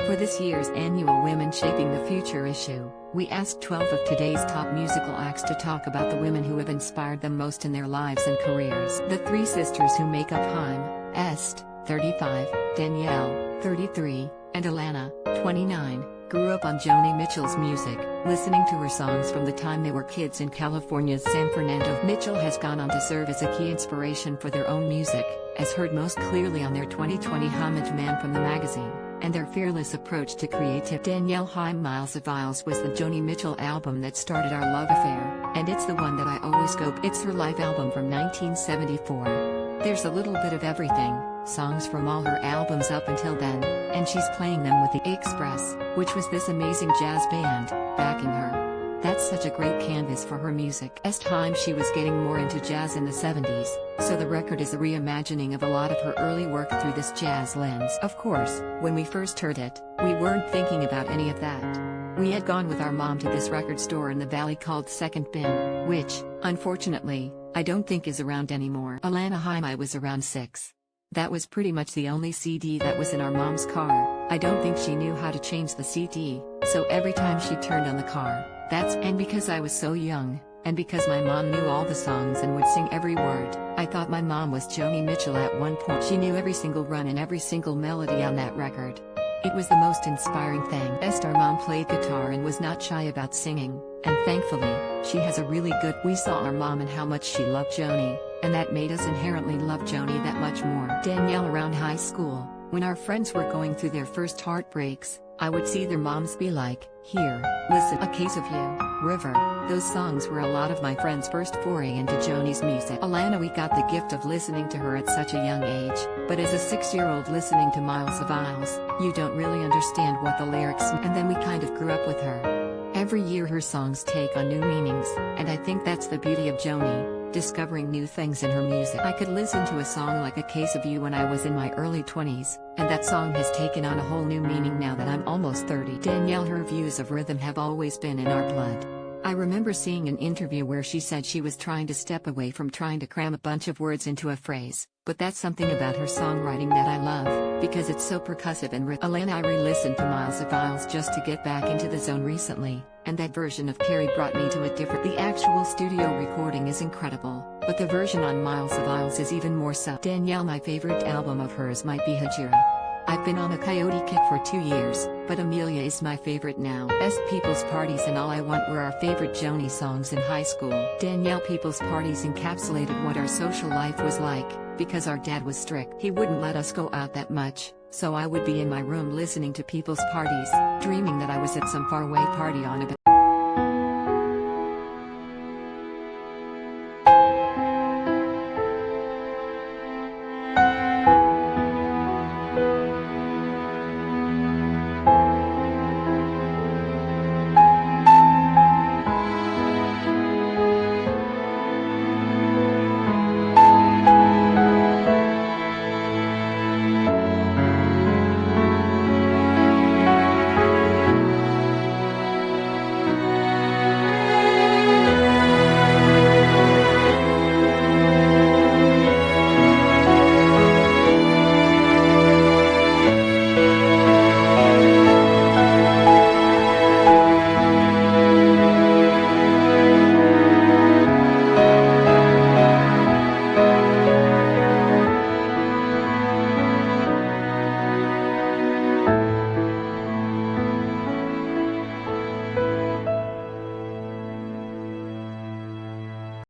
For this year's annual Women Shaping the Future issue, we asked 12 of today's top musical acts to talk about the women who have inspired them most in their lives and careers. The three sisters who make up Haim, Este, 35, Danielle, 33, and Alana, 29, grew up on Joni Mitchell's music, listening to her songs from the time they were kids in California's San Fernando. Mitchell has gone on to serve as a key inspiration for their own music, as heard most clearly on their 2020 homage Man from the magazine, and their fearless approach to creativity. Danielle Haim Miles of Isles was the Joni Mitchell album that started our love affair, and it's the one that I always go. It's her live album from 1974. There's a little bit of everything, songs from all her albums up until then, and she's playing them with the Express, which was this amazing jazz band, backing her. That's such a great canvas for her music. Este Haim She was getting more into jazz in the 70s, so the record is a reimagining of a lot of her early work through this jazz lens. Of course, when we first heard it, we weren't thinking about any of that. We had gone with our mom to this record store in the valley called Second Bin, which, unfortunately, I don't think is around anymore. Alana Haim I was around 6. That was pretty much the only CD that was in our mom's car. I don't think she knew how to change the CD, so every time she turned on the car, and because I was so young, and because my mom knew all the songs and would sing every word, I thought my mom was Joni Mitchell at one point. She knew every single run and every single melody on that record. It was the most inspiring thing. Our mom played guitar and was not shy about singing, and thankfully, she has a really good. We saw our mom and how much she loved Joni, and that made us inherently love Joni that much more. Danielle Around high school, when our friends were going through their first heartbreaks, I would see their moms be like, "Here, listen, A Case of You, River." Those songs were a lot of my friends' first foray into Joni's music. Alana We got the gift of listening to her at such a young age, but as a 6-year-old listening to Miles of Isles, you don't really understand what the lyrics mean. And then we kind of grew up with her. Every year her songs take on new meanings, and I think that's the beauty of Joni. Discovering new things in her music. I could listen to a song like A Case of You when I was in my early 20s, and that song has taken on a whole new meaning now that I'm almost 30. Danielle Her views of rhythm have always been in our blood. I remember seeing an interview where she said she was trying to step away from trying to cram a bunch of words into a phrase, but that's something about her songwriting that I love, because it's so percussive and rhythmic. Alana I re-listened to Miles of Isles just to get back into the zone recently, and that version of Carrie brought me to a different. The actual studio recording is incredible, but the version on Miles of Isles is even more so. Danielle, my favorite album of hers might be Hajira. I've been on a Coyote kick for 2 years, but Amelia is my favorite now. Best People's Parties and All I Want were our favorite Joni songs in high school. Danielle People's Parties encapsulated what our social life was like, because our dad was strict. He wouldn't let us go out that much, so I would be in my room listening to People's Parties, dreaming that I was at some faraway party on a